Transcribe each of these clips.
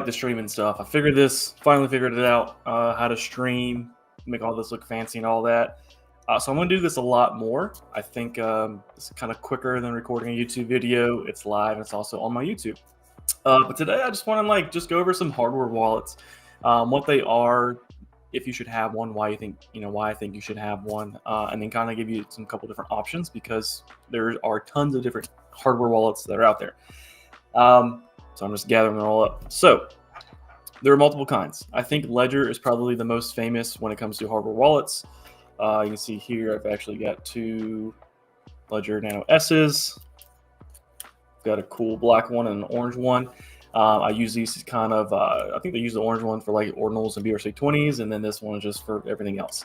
like the streaming stuff. Finally figured it out, how to stream, make all this look fancy and all that. So I'm going to do this a lot more. I think it's kind of quicker than recording a YouTube video. It's live. It's also on my YouTube. But today I just want to just go over some hardware wallets, what they are, if you should have one, why I think you should have one, and then kind of give you couple different options because there are tons of different hardware wallets that are out there. So I'm just gathering them all up. So there are multiple kinds. I think Ledger is probably the most famous when it comes to hardware wallets. You can see here I've actually got two Ledger Nano S's. Got a cool black one and an orange one. I use these as kind of, I think they use the orange one for like Ordinals and BRC20s, and then this one is just for everything else.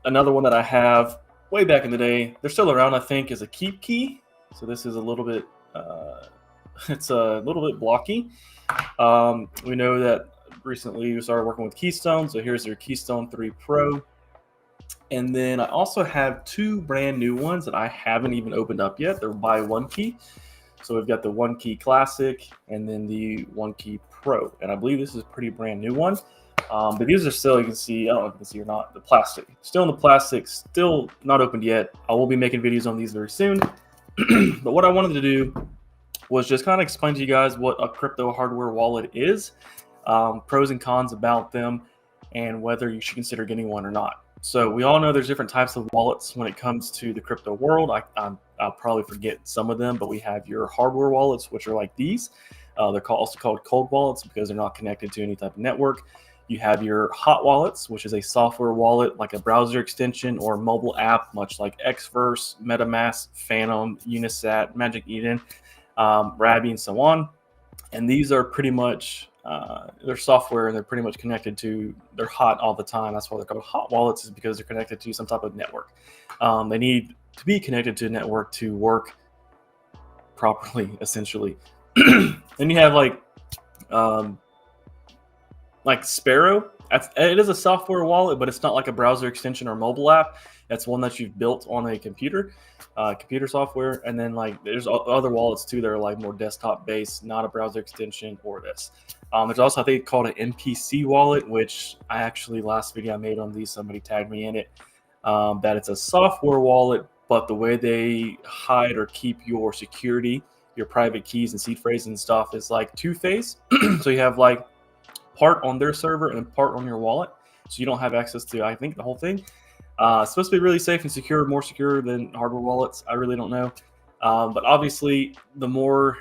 Another one that I have way back in the day, they're still around, I think, is a KeepKey. So this is a little bit, it's a little bit blocky. We know that recently we started working with Keystone, so here's their Keystone 3 Pro. And then I also have two brand new ones that I haven't even opened up yet. They're by OneKey. So we've got the OneKey Classic and then the OneKey Pro. And I believe this is a pretty brand new one. But these are still, you can see, I don't know if you can see or not, the plastic. Still in the plastic, still not opened yet. I will be making videos on these very soon. But what I wanted to do was just kind of explain to you guys what a crypto hardware wallet is, pros and cons about them, and whether you should consider getting one or not. So we all know there's different types of wallets when it comes to the crypto world. I'll probably forget some of them, but we have your hardware wallets, which are like these. They're also called cold wallets because they're not connected to any type of network. You have your hot wallets, which is a software wallet like a browser extension or mobile app, much like Xverse, MetaMask, Phantom, Unisat, Magic Eden, Rabby, and so on. And these are pretty much they're software, and they're pretty much connected to, they're hot all the time. That's why they're called hot wallets, is because they're connected to some type of network. They need to be connected to a network to work properly, essentially. Then you have like Sparrow. It is a software wallet, but it's not like a browser extension or mobile app. That's one that you've built on a computer software. And then there's other wallets too that are like more desktop based, not a browser extension or this. There's also, I think, called an MPC wallet, which I actually, last video I made on these, somebody tagged me in it, that it's a software wallet, but the way they hide or keep your security, your private keys and seed phrases and stuff is like two-phase. So you have like part on their server and part on your wallet. So you don't have access to, I think, the whole thing. It's supposed to be really safe and secure, more secure than hardware wallets. I really don't know. But obviously, the more,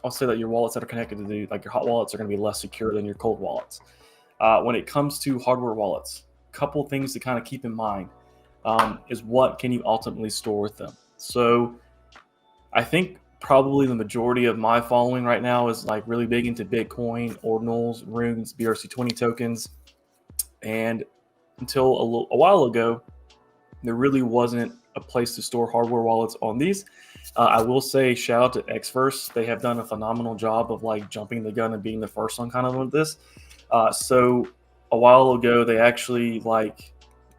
I'll say that your wallets that are connected to your hot wallets are going to be less secure than your cold wallets. When it comes to hardware wallets, a couple things to kind of keep in mind is what can you ultimately store with them. So I think probably the majority of my following right now is like really big into Bitcoin, Ordinals, Runes, BRC20 tokens. And until a while ago, there really wasn't a place to store hardware wallets on these. I will say shout out to Xverse. They have done a phenomenal job of jumping the gun and being the first on kind of with this. So a while ago, they actually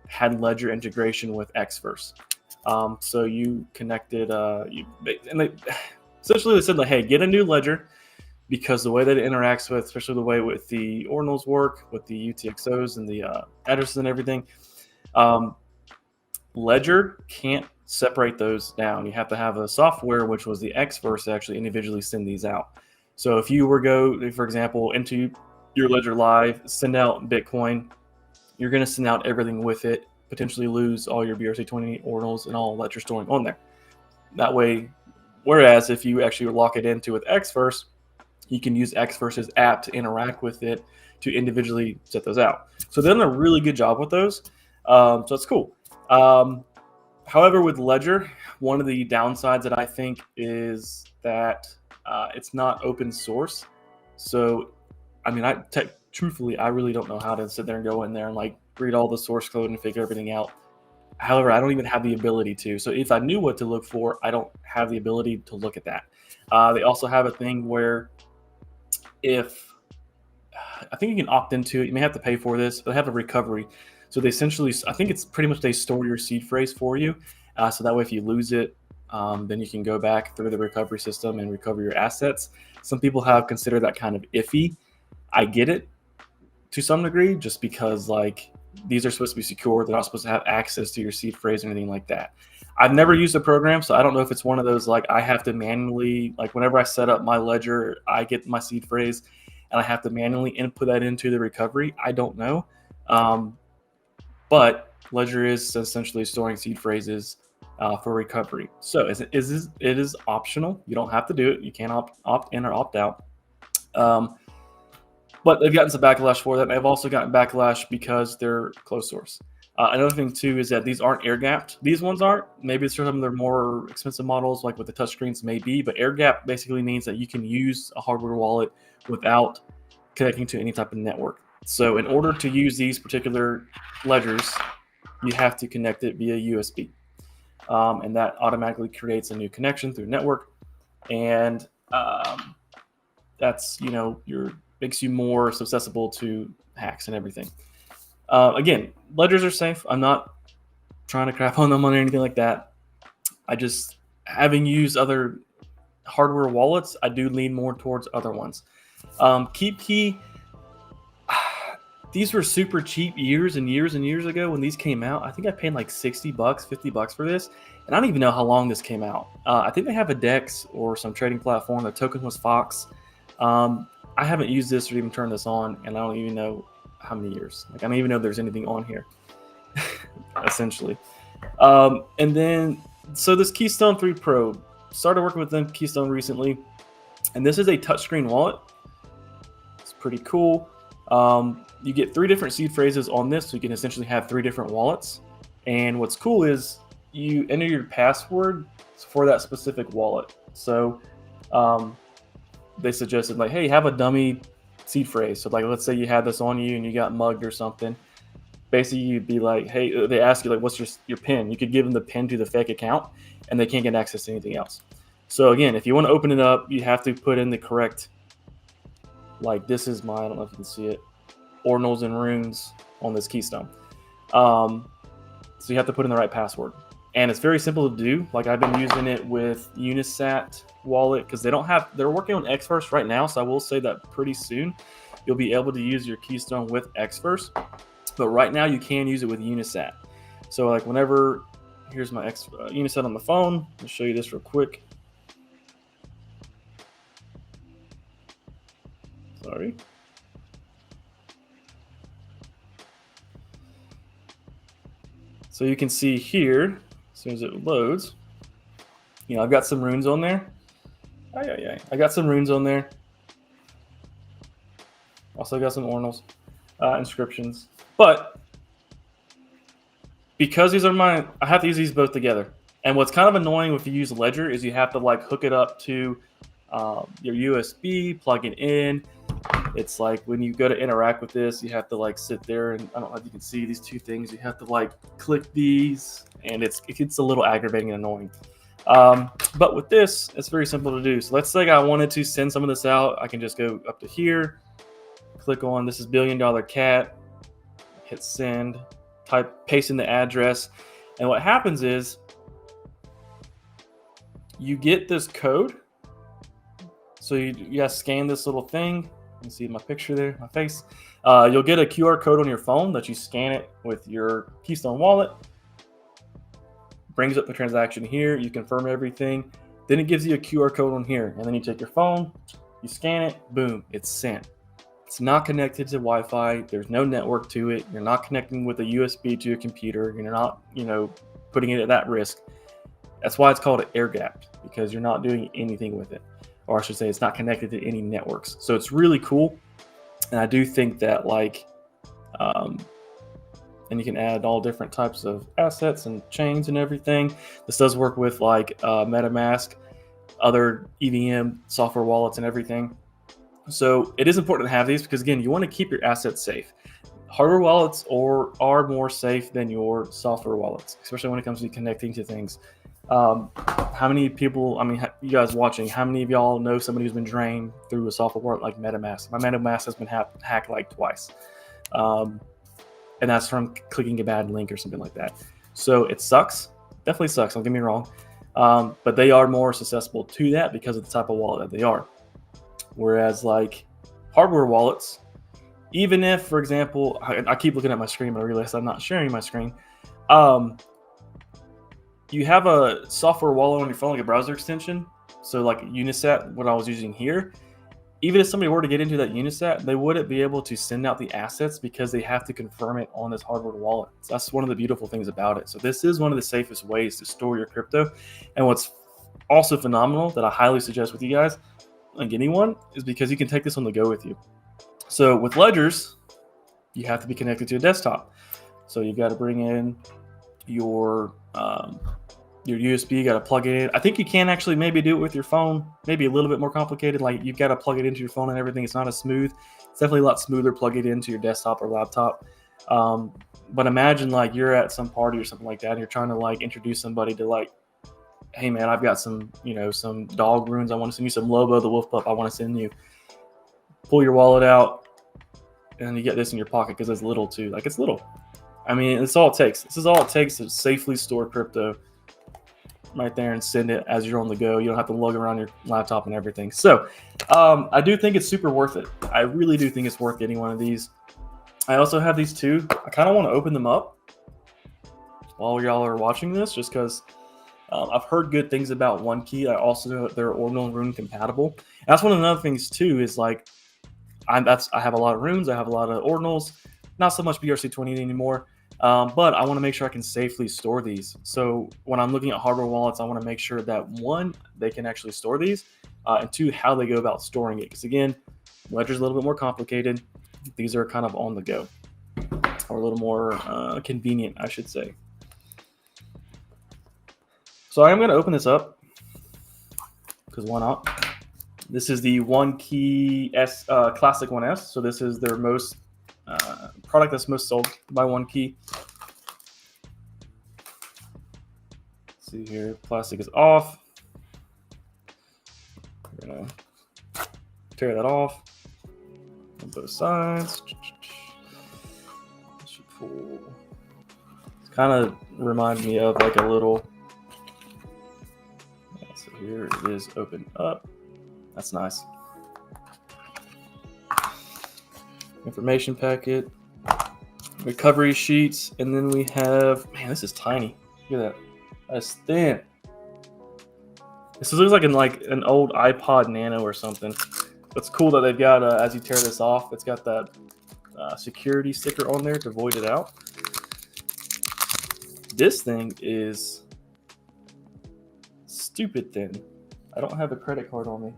had Ledger integration with Xverse. So you connected, essentially they said hey, get a new Ledger, because the way that it interacts with, especially the way with the Ordinals work, with the UTXOs and the addresses and everything, Ledger can't separate those down. You have to have a software, which was the Xverse, to actually individually send these out. So if you were go, for example, into your Ledger Live, send out Bitcoin, you're going to send out everything with it, potentially lose all your BRC20 Ordinals and all that you're storing on there. That way, whereas if you actually lock it into with Xverse, you can use Xverse's app to interact with it to individually set those out. So they've done a really good job with those. So that's cool. However, with Ledger, one of the downsides that I think is that it's not open source. So, I mean, truthfully, I really don't know how to sit there and go in there and read all the source code and figure everything out. However, I don't even have the ability to. So if I knew what to look for, I don't have the ability to look at that. They also have a thing where if, I think you can opt into it, you may have to pay for this, but they have a recovery. So they essentially, I think it's pretty much they store your seed phrase for you. So that way if you lose it, then you can go back through the recovery system and recover your assets. Some people have considered that kind of iffy. I get it to some degree, just because like these are supposed to be secure. They're not supposed to have access to your seed phrase or anything like that. I've never used a program, so I don't know if it's one of those like I have to manually, like whenever I set up my ledger, I get my seed phrase and I have to manually input that into the recovery. I don't know. But Ledger is essentially storing seed phrases for recovery. So it is optional. You don't have to do it. You can opt in or opt out. But they've gotten some backlash for that. They've also gotten backlash because they're closed source. Another thing too is that these aren't air gapped. These ones aren't. Maybe it's for some of their more expensive models, like with the touchscreens, maybe. But air gap basically means that you can use a hardware wallet without connecting to any type of network. So in order to use these particular ledgers, you have to connect it via USB, and that automatically creates a new connection through network, and that's makes you more susceptible to hacks and everything. Again, ledgers are safe. I'm not trying to crap on them or anything like that. I just, having used other hardware wallets, I do lean more towards other ones. KeepKey, these were super cheap years and years and years ago when these came out. I think I paid like $60, $50 for this, and I don't even know how long this came out. I think they have a DEX or some trading platform. The token was Fox. I haven't used this or even turned this on, and I don't even know how many years. Like, I don't even know if there's anything on here, essentially. And then, so this Keystone 3 Pro, started working with them, Keystone, recently, and this is a touchscreen wallet. It's pretty cool. You get 3 different seed phrases on this, so you can essentially have 3 different wallets. And what's cool is you enter your password for that specific wallet. So they suggested, like, hey, have a dummy seed phrase. So like, let's say you had this on you and you got mugged or something. Basically, you'd be like, hey, they ask you like, what's your PIN? You could give them the PIN to the fake account, and they can't get access to anything else. So again, if you want to open it up, you have to put in the correct, like, this is my, I don't know if you can see it, Ordinals and runes on this Keystone. So you have to put in the right password, and it's very simple to do. Like, I've been using it with Unisat wallet because they're working on X1st right now. So I will say that pretty soon you'll be able to use your Keystone with X1st, but right now you can use it with Unisat. So like, whenever, here's my Unisat on the phone. I'll show you this real quick. Sorry. So you can see here, as soon as it loads, I've got some runes on there. I got some runes on there. Also got some Ordinals, inscriptions. But because these are mine, I have to use these both together. And what's kind of annoying if you use Ledger is you have to like hook it up to your USB, plug it in. It's like when you go to interact with this, you have to like sit there, and I don't know if you can see these 2 things. You have to like click these, and it gets a little aggravating and annoying. But with this, it's very simple to do. So let's say I wanted to send some of this out. I can just go up to here, click on, this is $1 Billion Cat, hit send, paste in the address. And what happens is you get this code. So you gotta scan this little thing. You can see my picture there, my face. You'll get a QR code on your phone that you scan it with your Keystone wallet. Brings up the transaction here. You confirm everything. Then it gives you a QR code on here. And then you take your phone, you scan it, boom, it's sent. It's not connected to Wi-Fi. There's no network to it. You're not connecting with a USB to your computer. You're not, putting it at that risk. That's why it's called air gapped, because you're not doing anything with it. Or I should say, it's not connected to any networks. So it's really cool. And I do think that and you can add all different types of assets and chains and everything. This does work with like MetaMask, other EVM software wallets and everything. So it is important to have these because, again, you want to keep your assets safe. Hardware wallets are more safe than your software wallets, especially when it comes to connecting to things. How many people, you guys watching, how many of y'all know somebody who's been drained through a software wallet like MetaMask? My MetaMask has been hacked like twice. And that's from clicking a bad link or something like that. So it sucks. Definitely sucks. Don't get me wrong. But they are more susceptible to that because of the type of wallet that they are. Whereas like hardware wallets, even if, for example, I keep looking at my screen, but I realize I'm not sharing my screen. You have a software wallet on your phone, like a browser extension. So like Unisat, what I was using here, even if somebody were to get into that Unisat, they wouldn't be able to send out the assets because they have to confirm it on this hardware wallet. So that's one of the beautiful things about it. So this is one of the safest ways to store your crypto. And what's also phenomenal that I highly suggest with you guys, like anyone, is because you can take this on the go with you. So with ledgers, you have to be connected to a desktop. So you've got to bring in your USB, you got to plug it in. I think you can actually maybe do it with your phone, maybe a little bit more complicated. Like you've got to plug it into your phone and everything. It's not as smooth. It's definitely a lot smoother. Plug it into your desktop or laptop. But imagine like you're at some party or something like that, and you're trying to like introduce somebody to like, hey man, I've got some, some dog runes. I want to send you some Lobo, the wolf pup. I want to send you. Pull your wallet out, and you get this in your pocket because it's little too. Like it's little. I mean, it's all it takes. This is all it takes to safely store crypto right there and send it as you're on the go. You don't have to lug around your laptop and everything. So I do think it's super worth it. I really do think it's worth getting one of these. I also have these two. I kind of want to open them up while y'all are watching this, just because I've heard good things about OneKey. I also know that they're Ordinal rune compatible. And that's one of the other things too, is like I have a lot of runes. I have a lot of Ordinals, not so much BRC20 anymore. But I want to make sure I can safely store these. So when I'm looking at hardware wallets, I want to make sure that one, they can actually store these, and two, how they go about storing it. Because again, Ledger's a little bit more complicated. These are kind of on the go, or a little more convenient, I should say. So I am going to open this up, because why not? This is the OneKey Classic 1S. So this is their most product that's most sold by OneKey. Let's see here, plastic is off. We're gonna tear that off on both sides. Should pull. It kind of reminds me of like a little. Yeah, so here it is, open up. That's nice. Information packet, recovery sheets, and then we have, man, this is tiny. Look at that. That's thin. This looks like an old iPod Nano or something. It's cool that they've got, as you tear this off, it's got that security sticker on there to void it out. This thing is stupid thin. I don't have a credit card on me.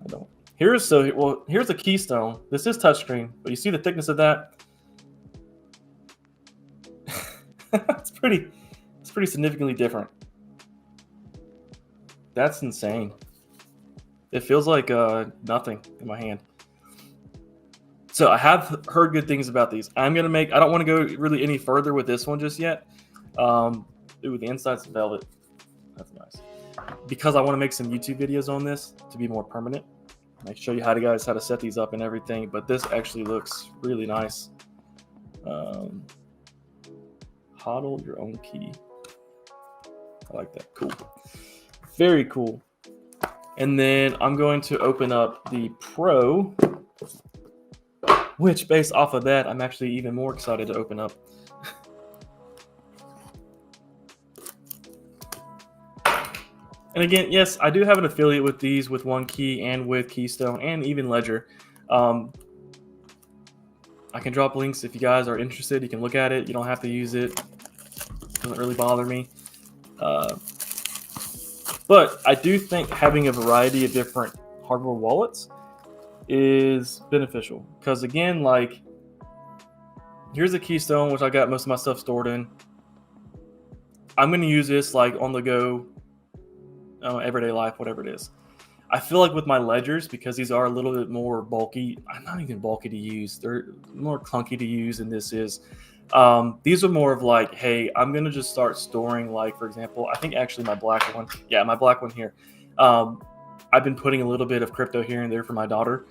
I don't. Here's a Keystone. This is touchscreen, but you see the thickness of that? It's pretty significantly different. That's insane. It feels like nothing in my hand. So I have heard good things about these. I don't want to go really any further with this one just yet. Ooh, the inside's velvet. That's nice. Because I want to make some YouTube videos on this to be more permanent. I show you how to set these up and everything, but this actually looks really nice. Hodl your own key. I like that. Cool. Very cool. And then I'm going to open up the Pro, which based off of that, I'm actually even more excited to open up. And again, yes, I do have an affiliate with these, with OneKey and with Keystone and even Ledger. I can drop links if you guys are interested. You can look at it. You don't have to use it. It doesn't really bother me. But I do think having a variety of different hardware wallets is beneficial. Because again, like, here's a Keystone, which I got most of my stuff stored in. I'm going to use this like on the go, everyday life, whatever it is. I feel like with my ledgers, because these are a little bit more bulky, I'm not even bulky to use. They're more clunky to use than this is. These are more of like, hey, I'm going to just start storing, like, for example, I think actually my black one. Yeah, my black one here. I've been putting a little bit of crypto here and there for my daughter.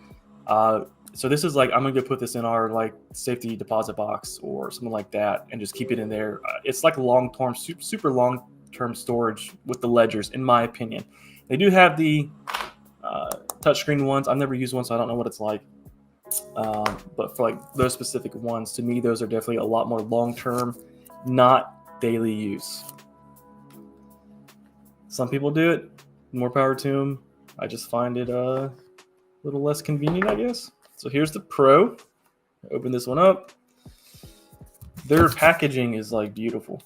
So this is like, I'm gonna go put this in our like safety deposit box or something like that, and just keep it in there. It's like long-term, super long-term storage with the ledgers, in my opinion. They do have the touchscreen ones. I've never used one, so I don't know what it's like. But for like those specific ones, to me, those are definitely a lot more long-term, not daily use. Some people do it, more power to them. I just find it a little less convenient, I guess. So here's the Pro. Open this one up. Their packaging is like beautiful,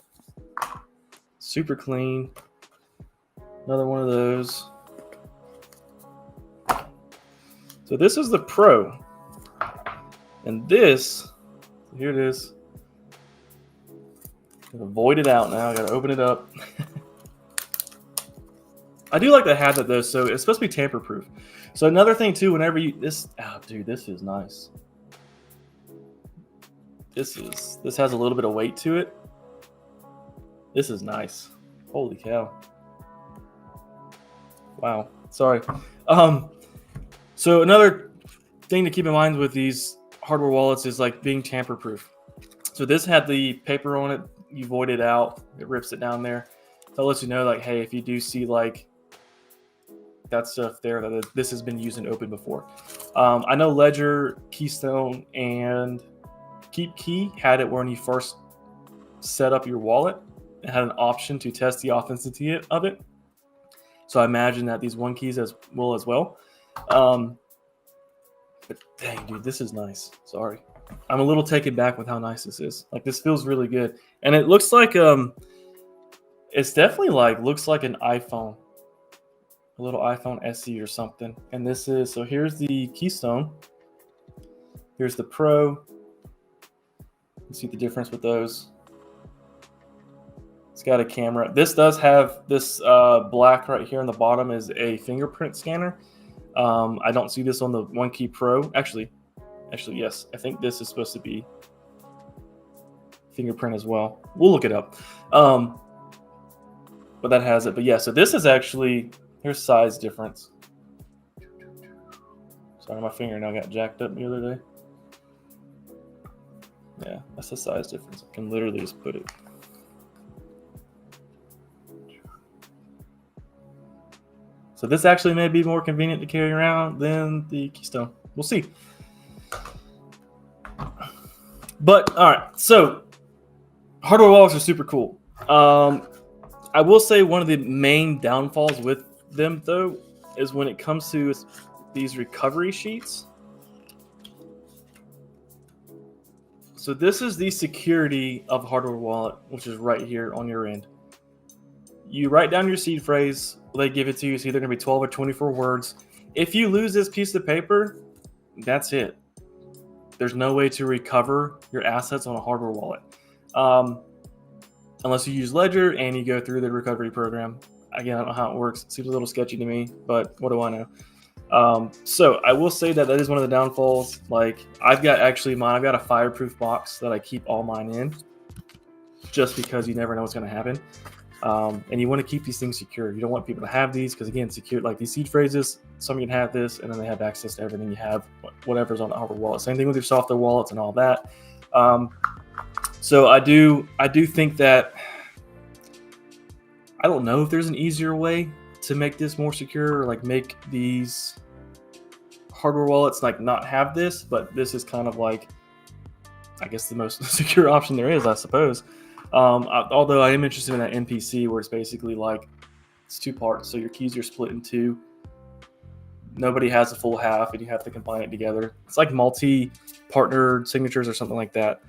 super clean. Another one of those. So this is the Pro, and this, here it is. I'm gonna void it out now. I gotta open it up. I do like to have that though, so it's supposed to be tamper-proof. So another thing too, whenever you dude, this is nice. This has a little bit of weight to it. This is nice. Holy cow. Wow. Sorry. So another thing to keep in mind with these hardware wallets is like being tamper-proof. So this had the paper on it. You void it out. It rips it down there. That lets you know, like, hey, if you do see like that stuff there, that this has been used and opened before. I know Ledger, Keystone, and KeepKey had it when you first set up your wallet. It had an option to test the authenticity of it. So I imagine that these OneKeys will as well. But dang, dude, this is nice. Sorry. I'm a little taken back with how nice this is. Like, this feels really good. And it looks like, it's definitely like, looks like an iPhone. A little iPhone SE or something. And this is, so here's the Keystone. Here's the Pro. You see the difference with those. It's got a camera. This does have this black right here on the bottom is a fingerprint scanner. I don't see this on the OneKey Pro. Actually, yes. I think this is supposed to be fingerprint as well. We'll look it up. But that has it. But yeah, so this is actually, here's size difference. Sorry, my fingernail got jacked up the other day. Yeah, that's the size difference. I can literally just put it. So this actually may be more convenient to carry around than the Keystone. We'll see. But all right, so hardware wallets are super cool. I will say one of the main downfalls with them though is when it comes to these recovery sheets. So this is the security of a hardware wallet, which is right here on your end. You write down your seed phrase. They give it to you. It's either going to be 12 or 24 words. If you lose this piece of paper, that's it. There's no way to recover your assets on a hardware wallet. Unless you use Ledger and you go through the recovery program. Again, I don't know how it works. It seems a little sketchy to me, but what do I know? So I will say that is one of the downfalls. Like, I've got a fireproof box that I keep all mine in, just because you never know what's going to happen. And you want to keep these things secure. You don't want people to have these because, again, secure, like these seed phrases, some can have this and then they have access to everything you have, whatever's on the hardware wallet. Same thing with your software wallets and all that. So I do think that, I don't know if there's an easier way to make this more secure, or like make these hardware wallets like not have this, but this is kind of like, I guess, the most secure option there is, I suppose. Although I am interested in that NPC where it's basically like it's two parts, so your keys are split in two. Nobody has a full half, and you have to combine it together. It's like multi-partner signatures or something like that.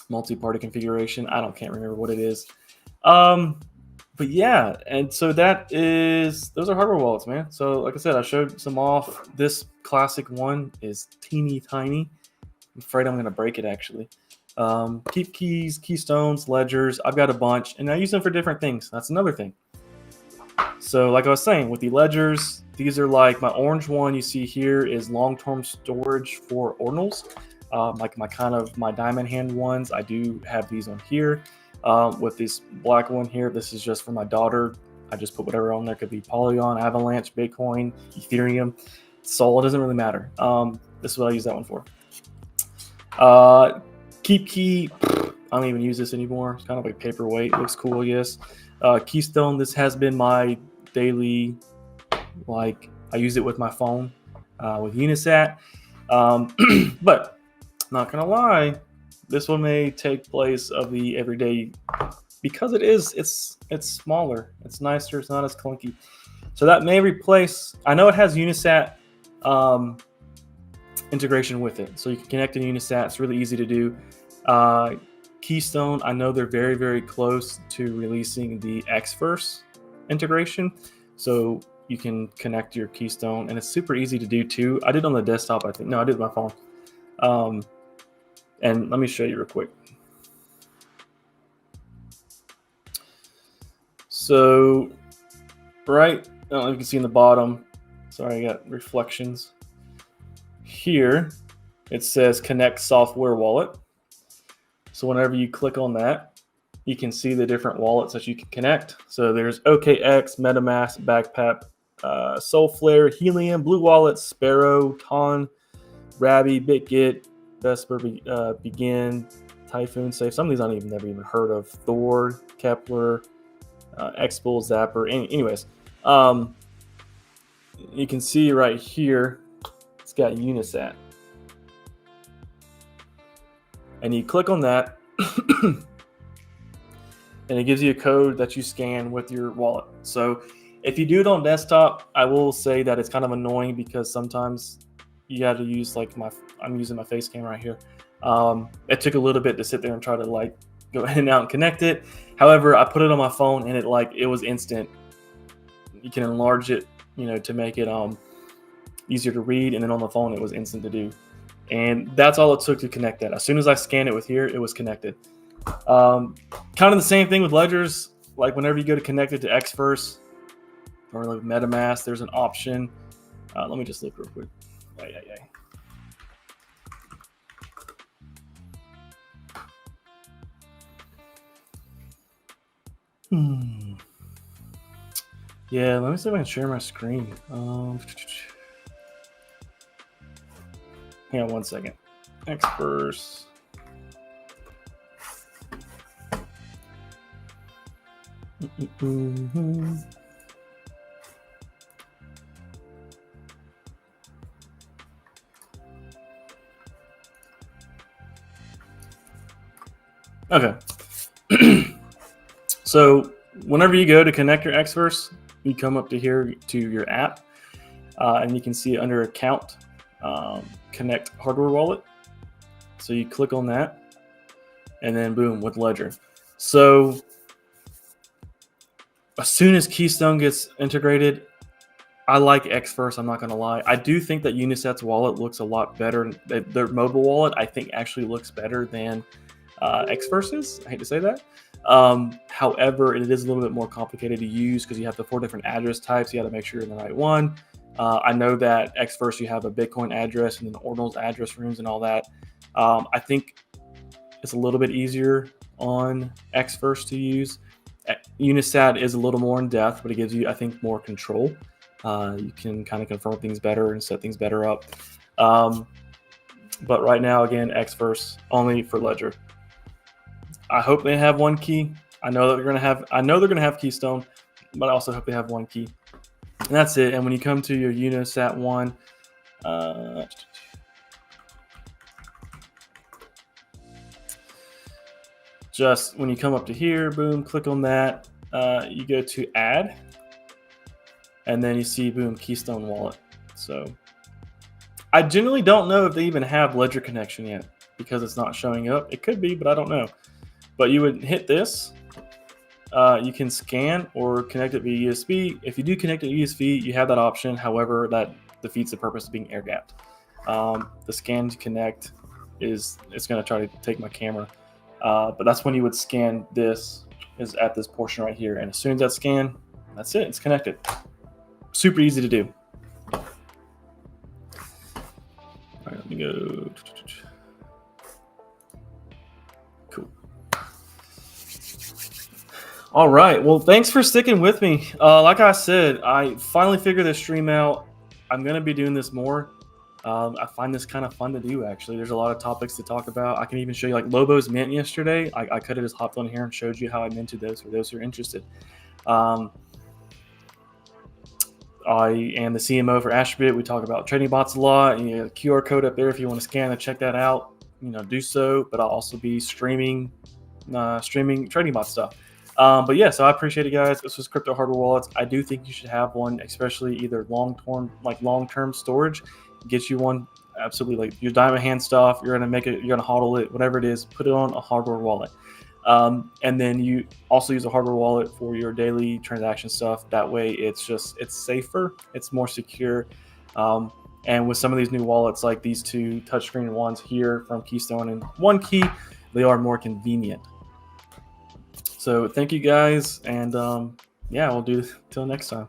Multi-party configuration. Can't remember what it is. But yeah, and so those are hardware wallets, man. So like I said, I showed some off. This classic one is teeny tiny. I'm afraid I'm going to break it actually. KeepKeys, Keystones, Ledgers. I've got a bunch, and I use them for different things. That's another thing. So like I was saying, with the Ledgers, these are like my orange one you see here is long-term storage for Ordinals. Like my diamond hand ones, I do have these on here. With this black one here, this is just for my daughter. I just put whatever on there. Could be Polygon, Avalanche, Bitcoin, Ethereum. Soul, it doesn't really matter. This is what I use that one for. KeepKey, I don't even use this anymore. It's kind of like paperweight. It looks cool, yes. Keystone, this has been my daily, like, I use it with my phone, with Unisat. But not gonna lie, this one may take place of the everyday, because it's smaller, it's nicer, it's not as clunky. So that may replace, I know it has Unisat integration with it, so you can connect to Unisat. It's really easy to do. Keystone, I know they're very, very close to releasing the Xverse integration, so you can connect your Keystone, and it's super easy to do too. I did it on the desktop, I think. No, I did it with my phone. And let me show you real quick. So, right, I don't know if you can see in the bottom. Sorry, I got reflections. Here, it says Connect Software Wallet. So whenever you click on that, you can see the different wallets that you can connect. So there's OKX, MetaMask, Backpack, Soulflare, Helium, Blue Wallet, Sparrow, Ton, Rabby, BitGet, Vesper, Begin, Typhoon, Safe. Some of these I never even heard of. Thor, Kepler, Expo, Zapper. Anyways, you can see right here, it's got Unisat. And you click on that, and it gives you a code that you scan with your wallet. So if you do it on desktop, I will say that it's kind of annoying because sometimes you got to use, like, I'm using my face cam right here. It took a little bit to sit there and try to, like, go in and out and connect it. However, I put it on my phone and it was instant. You can enlarge it, to make it easier to read, and then on the phone it was instant to do. And that's all it took to connect that. As soon as I scanned it with here, it was connected. Kind of the same thing with ledgers. Like whenever you go to connect it to Xverse or like MetaMask, there's an option. Let me just look real quick. Yeah, let me see if I can share my screen. Hang on one second. Xverse. Okay. So whenever you go to connect your Xverse, you come up to here to your app, and you can see under account, connect hardware wallet. So you click on that, and then boom, with Ledger. So as soon as Keystone gets integrated, I like Xverse, I'm not going to lie. I do think that Unisat's wallet looks a lot better. Their mobile wallet, I think, actually looks better than Xverse's. I hate to say that. However, it is a little bit more complicated to use because you have the 4 different address types. You got to make sure you're in the right one. I know that Xverse, you have a Bitcoin address and then the Ordinals address rooms and all that. I think it's a little bit easier on Xverse to use. Unisat is a little more in depth, but it gives you, I think, more control. You can kind of confirm things better and set things better up. But right now, again, Xverse only for Ledger. I hope they have OneKey. I know they're going to have Keystone, but I also hope they have OneKey. And that's it. And when you come to your Unisat one, just when you come up to here, boom, click on that. You go to add, and then you see, boom, Keystone wallet. So I generally don't know if they even have Ledger connection yet because it's not showing up. It could be, but I don't know. But you would hit this. You can scan or connect it via USB. If you do connect it via USB, you have that option. However, that defeats the purpose of being air gapped. The scan to connect it's going to try to take my camera. But that's when you would scan this, is at this portion right here. And as soon as that scan, that's it. It's connected. Super easy to do. All right, let me go. Cool. All right. Well, thanks for sticking with me. Like I said, I finally figured this stream out. I'm going to be doing this more. I find this kind of fun to do, actually. There's a lot of topics to talk about. I can even show you, like Lobo's mint yesterday. I could have just hopped on here and showed you how I minted those for those who are interested. I am the CMO for Ashbit. We talk about trading bots a lot. You know, QR code up there if you want to scan and check that out. Do so. But I'll also be streaming trading bot stuff. But yeah, so I appreciate it, guys. This was Crypto Hardware Wallets. I do think you should have one, especially either long-term storage. Get you one. Absolutely, like your diamond hand stuff. You're gonna make it. You're gonna hodl it. Whatever it is, put it on a hardware wallet. And then you also use a hardware wallet for your daily transaction stuff. That way it's safer, it's more secure. And with some of these new wallets, like these two touchscreen ones here from Keystone and OneKey, they are more convenient. So thank you guys. And yeah, we'll do this till next time.